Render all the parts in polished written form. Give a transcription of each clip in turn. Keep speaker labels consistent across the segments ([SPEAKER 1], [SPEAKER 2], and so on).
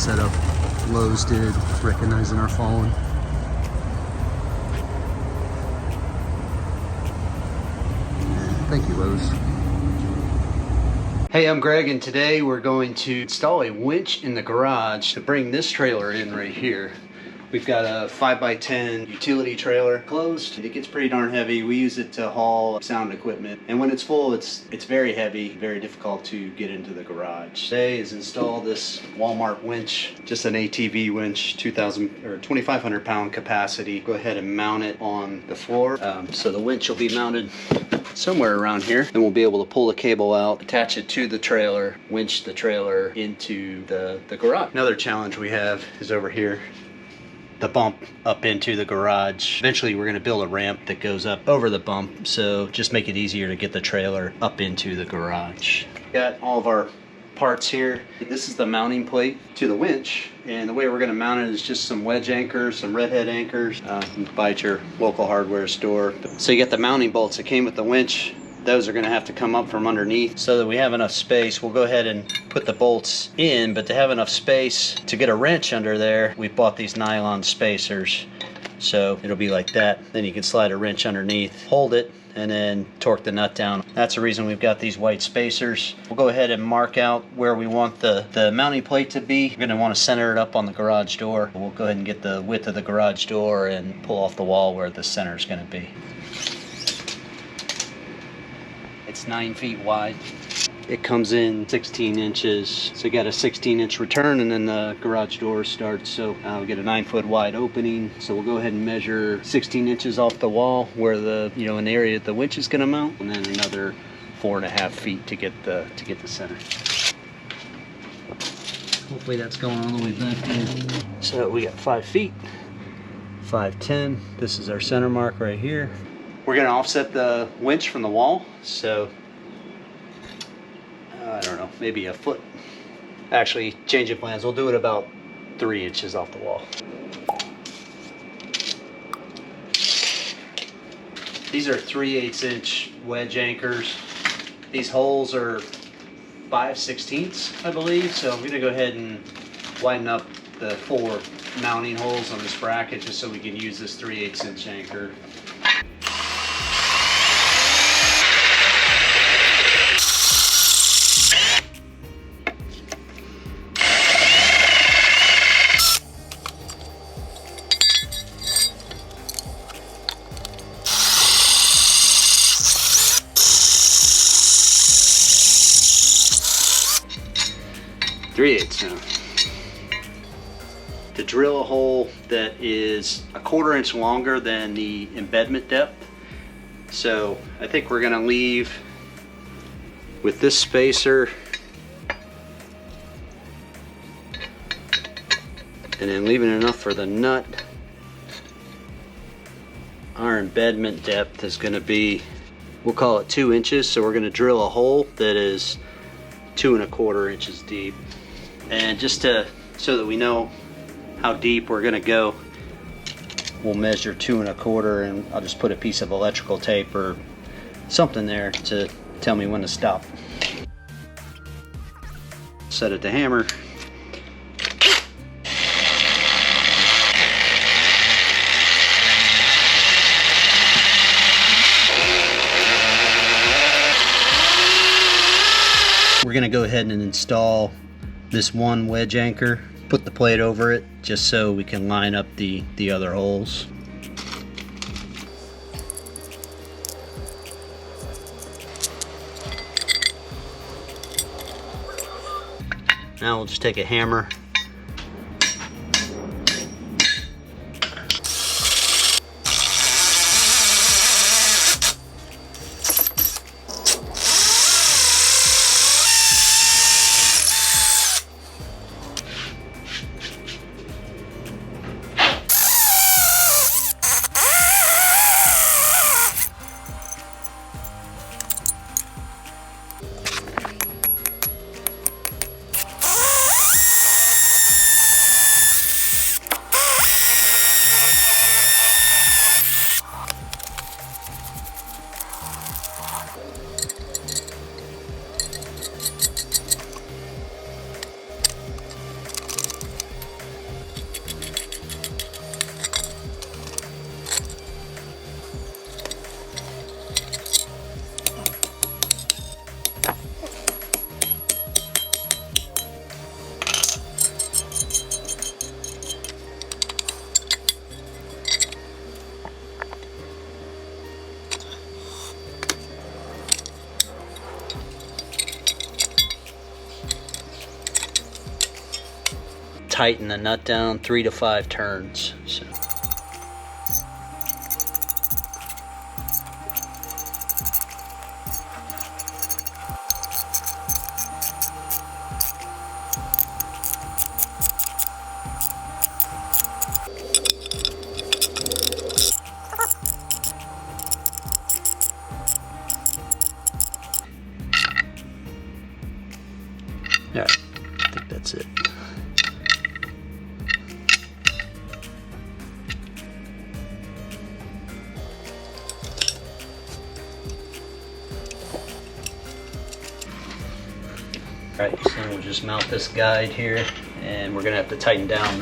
[SPEAKER 1] setup Lowe's did, recognizing our following. Thank you, Lowe's. Hey, I'm Greg, and today we're going to install a winch in the garage to bring this trailer in right here. We've got a 5x10 utility trailer closed. It gets pretty darn heavy. We use it to haul sound equipment, and when it's full, it's very heavy, very difficult to get into the garage. Today is install this Walmart winch, just an ATV winch, 2,500 pound capacity. Go ahead and mount it on the floor. So the winch will be mounted somewhere around here. Then we'll be able to pull the cable out, attach it to the trailer, winch the trailer into the garage. Another challenge we have is over here, the bump up into the garage. Eventually we're going to build a ramp that goes up over the bump, so just make it easier to get the trailer up into the garage. Got all of our parts here. This is the mounting plate to the winch, and the way we're going to mount it is just some wedge anchors, some redhead anchors. You can buy at your local hardware store. So you get the mounting bolts that came with the winch. Those are going to have to come up from underneath so that we have enough space. We'll go ahead and put the bolts in, but to have enough space to get a wrench under there, we bought these nylon spacers. So it'll be like that. Then you can slide a wrench underneath, hold it, and then torque the nut down. That's the reason we've got these white spacers. We'll go ahead and mark out where we want the mounting plate to be. We're going to want to center it up on the garage door. We'll go ahead and get the width of the garage door and pull off the wall where the center is going to be. It's 9 feet wide. It comes in 16 inches. So you got a 16-inch return, and then the garage door starts. So we get a 9-foot wide opening. So we'll go ahead and measure 16 inches off the wall where the, in the area that the winch is going to mount, and then another 4.5 feet to get the center. Hopefully that's going all the way back there. So we got 5 feet, 5'10". This is our center mark right here. We're going to offset the winch from the wall, so I don't know, maybe a foot. Actually, changing plans, we'll do it about 3 inches off the wall. These are 3/8-inch wedge anchors. These holes are 5/16, I believe, so I'm going to go ahead and widen up the 4 mounting holes on this bracket just so we can use this 3/8-inch anchor. To drill a hole that is a 1/4 inch longer than the embedment depth. So I think we're going to leave with this spacer and then leaving enough for the nut. Our embedment depth is going to be, we'll call it 2 inches. So we're going to drill a hole that is 2¼ inches deep. And just so that we know how deep we're going to go, we'll measure 2¼ and I'll just put a piece of electrical tape or something there to tell me when to stop. Set it to hammer. We're going to go ahead and install this one wedge anchor, put the plate over it just so we can line up the other holes. Now we'll just take a hammer . tighten the nut down 3 to 5 turns. So. Yeah, I think that's it. Alright, so we'll just mount this guide here, and we're going to have to tighten down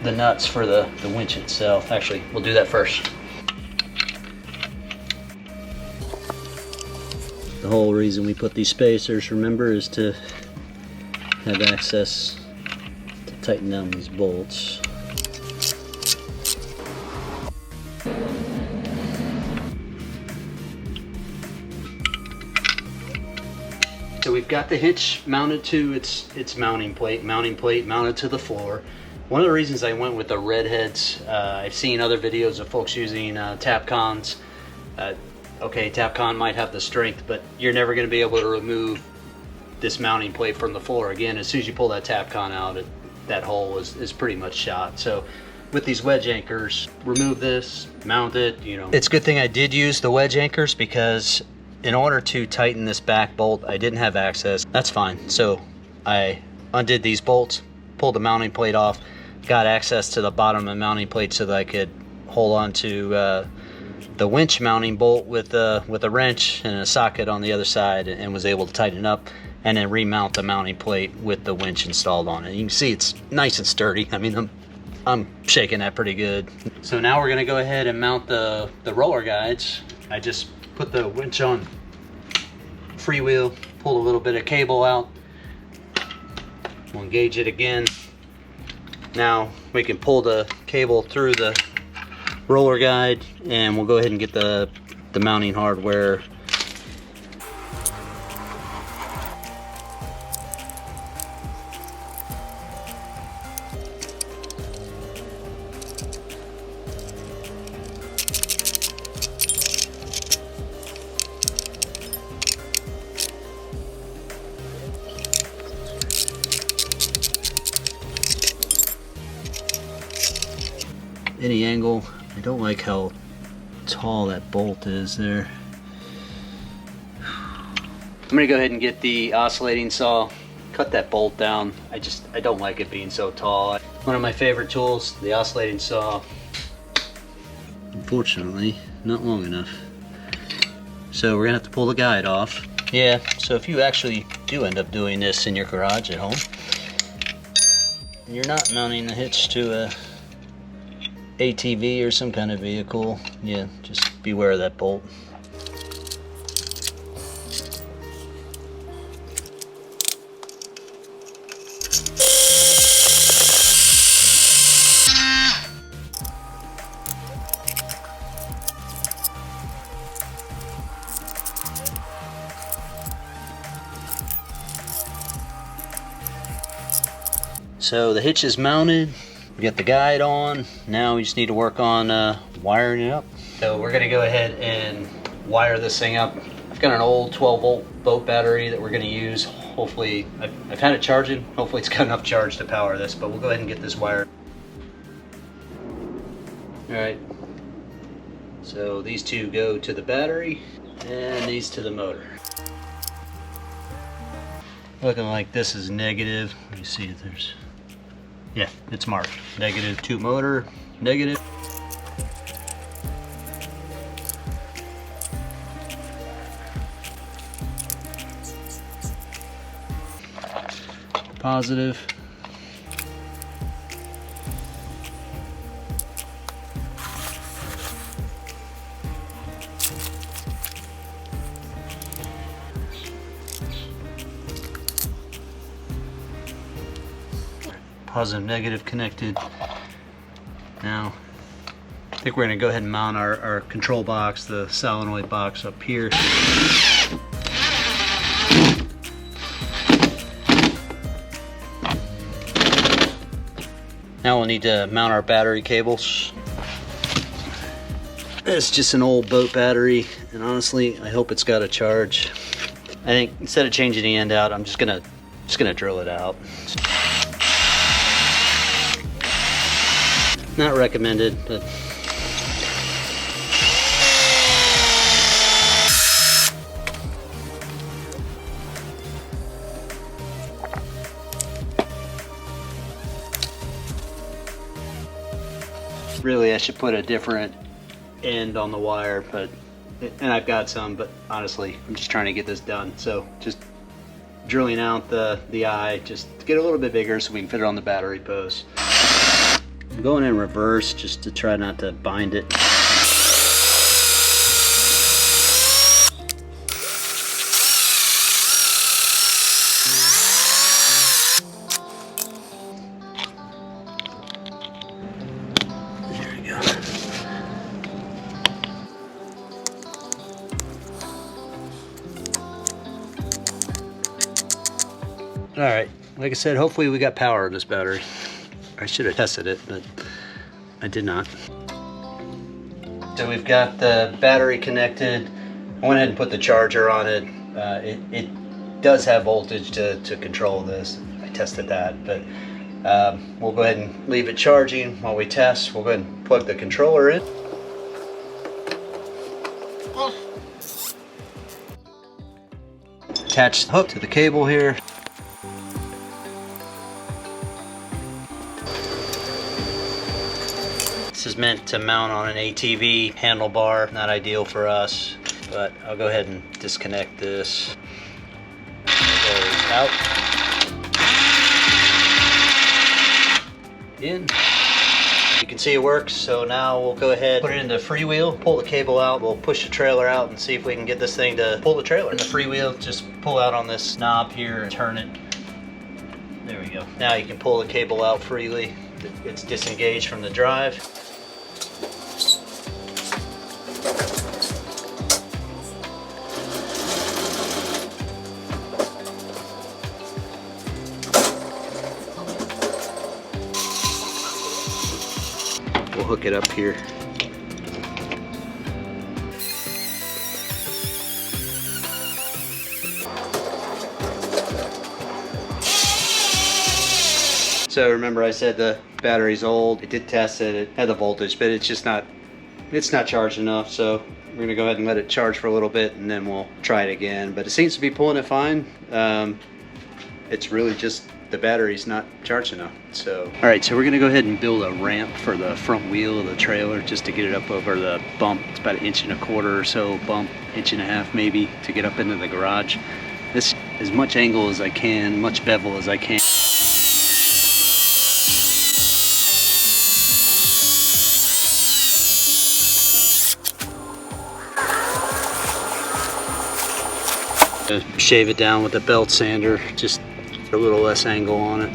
[SPEAKER 1] the nuts for the winch itself. Actually, we'll do that first. The whole reason we put these spacers, remember, is to have access to tighten down these bolts. So we've got the hitch mounted to its mounting plate mounted to the floor. One of the reasons I went with the red heads, I've seen other videos of folks using Tapcons. Okay, Tapcon might have the strength, but you're never going to be able to remove this mounting plate from the floor. Again, as soon as you pull that Tapcon out, that hole is pretty much shot. So with these wedge anchors, remove this, mount it, you know. It's a good thing I did use the wedge anchors, because in order to tighten this back bolt, I didn't have access. That's fine. So I undid these bolts, pulled the mounting plate off, got access to the bottom of the mounting plate so that I could hold on to the winch mounting bolt with a wrench and a socket on the other side, and was able to tighten it up, and then remount the mounting plate with the winch installed on it. You can see it's nice and sturdy. I mean, I'm shaking that pretty good. So now we're gonna go ahead and mount the roller guides. I just put the winch on freewheel, pulled a little bit of cable out. We'll engage it again. Now we can pull the cable through the roller guide, and we'll go ahead and get the mounting hardware. Any angle. I don't like how tall that bolt is there. I'm gonna go ahead and get the oscillating saw, cut that bolt down. I don't like it being so tall. One of my favorite tools, the oscillating saw. Unfortunately, not long enough. So we're gonna have to pull the guide off. Yeah, so if you actually do end up doing this in your garage at home, and you're not mounting the hitch to a ATV or some kind of vehicle, yeah, just beware of that bolt. So the hitch is mounted. We got the guide on. Now we just need to work on wiring it up. So we're gonna go ahead and wire this thing up. I've got an old 12-volt boat battery that we're gonna use. Hopefully, I've had it charging. Hopefully it's got enough charge to power this, but we'll go ahead and get this wired. All right, so these two go to the battery and these to the motor. Looking like this is negative. Let me see if there's, yeah, it's marked. Negative to motor, negative. Positive. Positive, negative connected. Now, I think we're going to go ahead and mount our control box, the solenoid box up here. Now we'll need to mount our battery cables. It's just an old boat battery, and honestly, I hope it's got a charge. I think instead of changing the end out, I'm just gonna drill it out. Not recommended, but really I should put a different end on the wire, and I've got some, but honestly I'm just trying to get this done. So just drilling out the eye just to get a little bit bigger so we can fit it on the battery post. I'm going in reverse just to try not to bind it. There we go. All right, like I said, hopefully we got power in this battery. I should have tested it, but I did not. So we've got the battery connected. I went ahead and put the charger on it. It does have voltage to control this. I tested that, but we'll go ahead and leave it charging while we test. We'll go ahead and plug the controller in. Attach the hook to the cable here. This is meant to mount on an ATV handlebar, not ideal for us, but I'll go ahead and disconnect this. It goes out. In. You can see it works, so now we'll go ahead, put it into freewheel, pull the cable out, we'll push the trailer out and see if we can get this thing to pull the trailer. In the freewheel, just pull out on this knob here and turn it. There we go. Now you can pull the cable out freely. It's disengaged from the drive. We'll hook it up here. So remember I said the battery's old. It did test it. It had the voltage, but it's not charged enough. So we're gonna go ahead and let it charge for a little bit and then we'll try it again. But it seems to be pulling it fine. It's really just the battery's not charged enough. So all right, so we're gonna go ahead and build a ramp for the front wheel of the trailer just to get it up over the bump. It's about 1.25 inches or so bump, 1.5 inches maybe, to get up into the garage. This as much angle as I can, much bevel as I can. Shave it down with a belt sander, just a little less angle on it.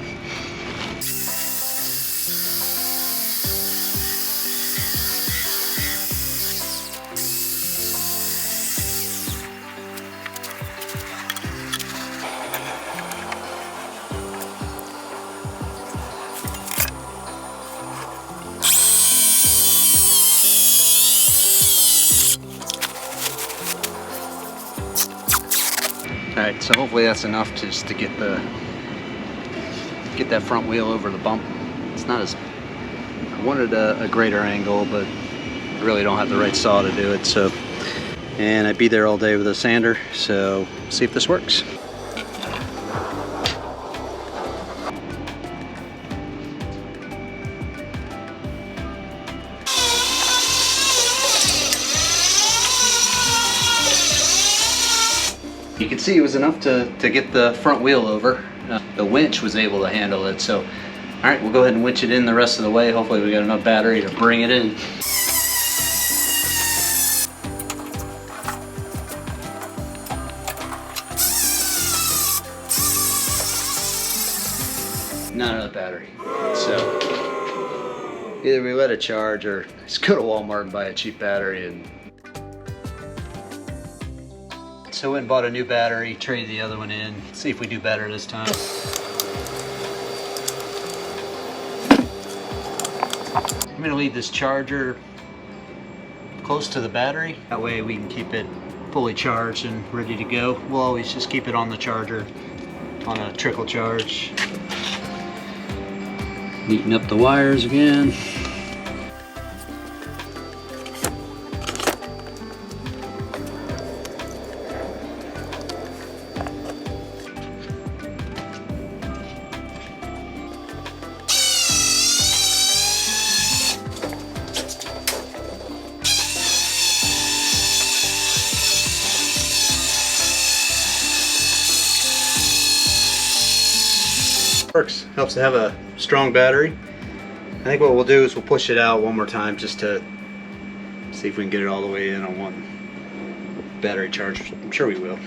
[SPEAKER 1] Alright, so hopefully that's enough just to get that front wheel over the bump. It's not as, I wanted a greater angle, but I really don't have the right saw to do it. So, and I'd be there all day with a sander, so see if this works. You can see it was enough to get the front wheel over. The winch was able to handle it. So, all right, we'll go ahead and winch it in the rest of the way. Hopefully we got enough battery to bring it in. Not enough battery. So, either we let it charge or just go to Walmart and buy a cheap battery. And so I went and bought a new battery, traded the other one in, see if we do better this time. I'm gonna leave this charger close to the battery. That way we can keep it fully charged and ready to go. We'll always just keep it on the charger on a trickle charge. Neaten up the wires again. Works. Helps to have a strong battery. I think what we'll do is we'll push it out one more time just to see if we can get it all the way in on one battery charge. I'm sure we will.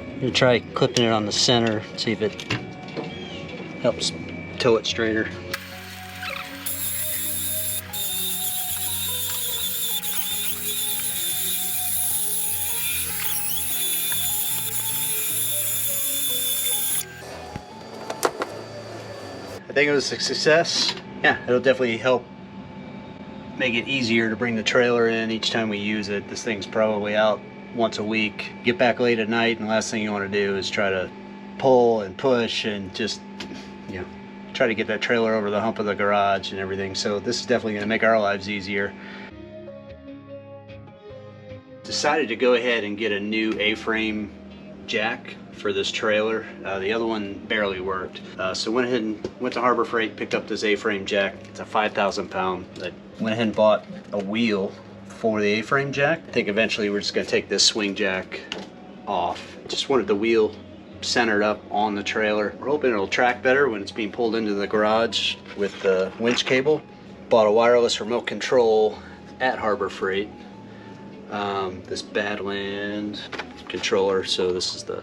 [SPEAKER 1] I'm gonna try clipping it on the center, see if it helps tow it straighter. I think it was a success. Yeah, it'll definitely help make it easier to bring the trailer in each time we use it. This thing's probably out once a week. Get back late at night and the last thing you want to do is try to pull and push and just, you know, try to get that trailer over the hump of the garage and everything. So this is definitely going to make our lives easier. Decided to go ahead and get a new A-frame jack for this trailer. The other one barely worked. So went ahead and went to Harbor Freight, picked up this A-frame jack. It's a 5,000 pound. I went ahead and bought a wheel for the A-frame jack. I think eventually we're just gonna take this swing jack off. Just wanted the wheel centered up on the trailer. We're hoping it'll track better when it's being pulled into the garage with the winch cable. Bought a wireless remote control at Harbor Freight. This Badland controller, so this is the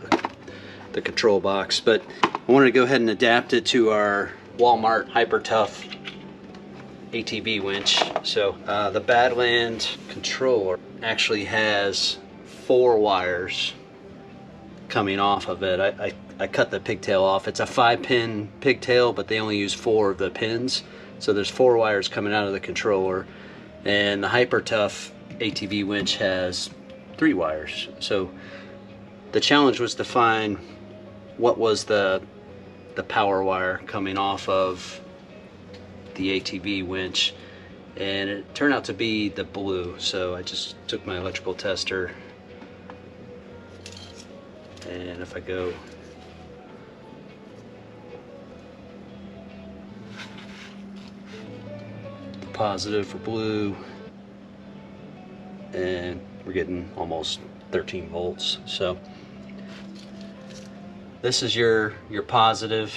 [SPEAKER 1] control box, but I wanted to go ahead and adapt it to our Walmart Hyper Tough ATV winch. So the Badland controller actually has 4 wires coming off of it. I cut the pigtail off. It's a 5-pin pigtail, but they only use 4 of the pins, so there's 4 wires coming out of the controller, and the Hyper Tough ATV winch has 3 wires. So the challenge was to find what was the power wire coming off of the ATV winch, and it turned out to be the blue. So I just took my electrical tester, and if I go positive for blue, and we're getting almost 13 volts. So this is your positive.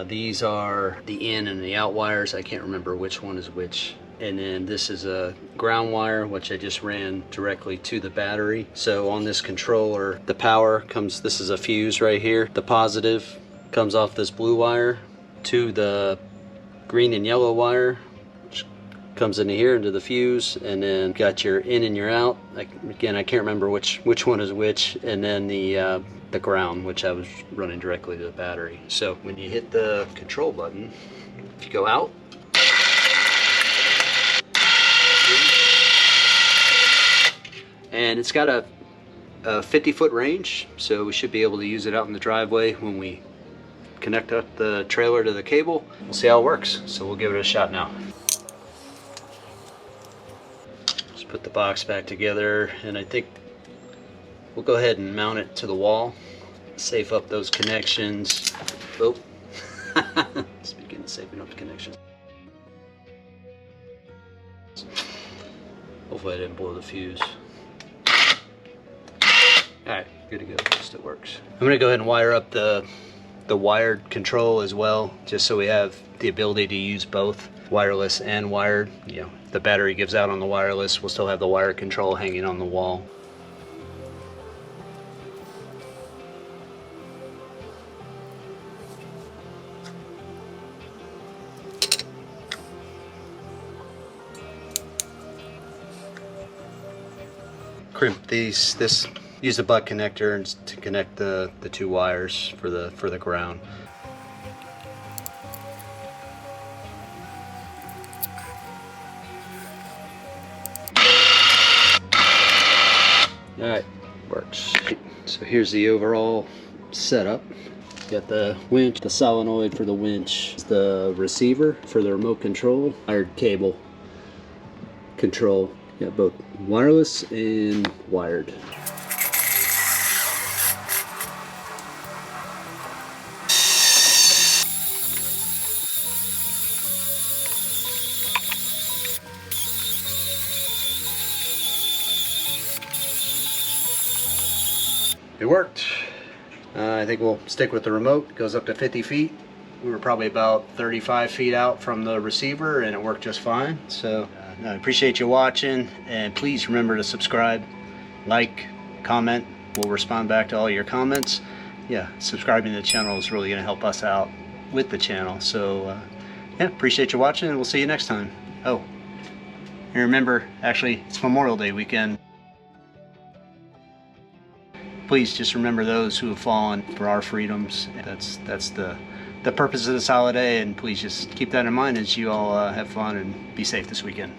[SPEAKER 1] These are the in and the out wires. I can't remember which one is which. And then this is a ground wire, which I just ran directly to the battery. So on this controller, the power comes, this is a fuse right here. The positive comes off this blue wire to the green and yellow wire, which comes into here into the fuse, and then got your in and your out. Again, I can't remember which one is which, and then the ground, which I was running directly to the battery. So when you hit the control button, if you go out, and it's got a 50-foot range, so we should be able to use it out in the driveway when we connect up the trailer to the cable. We'll see how it works, so we'll give it a shot now. Just put the box back together, and I think we'll go ahead and mount it to the wall, safe up those connections. Oh, speaking of safing up the connections. Hopefully I didn't blow the fuse. Alright, good to go, still works. I'm gonna go ahead and wire up the wired control as well, just so we have the ability to use both wireless and wired. You know, if the battery gives out on the wireless, we'll still have the wire control hanging on the wall. crimp these. This use a butt connector to connect the two wires for the ground. All right, works. So here's the overall setup. Got the winch, the solenoid for the winch, the receiver for the remote control, wired cable control. Got both wireless and wired. It worked. I think we'll stick with the remote. It goes up to 50 feet. We were probably about 35 feet out from the receiver and it worked just fine. So I appreciate you watching, and please remember to subscribe, like, comment. We'll respond back to all your comments. Yeah, subscribing to the channel is really going to help us out with the channel. So yeah, appreciate you watching, and we'll see you next time. Oh, and remember, actually, it's Memorial Day weekend. Please just remember those who have fallen for our freedoms. That's the purpose of this holiday, and please just keep that in mind as you all have fun and be safe this weekend.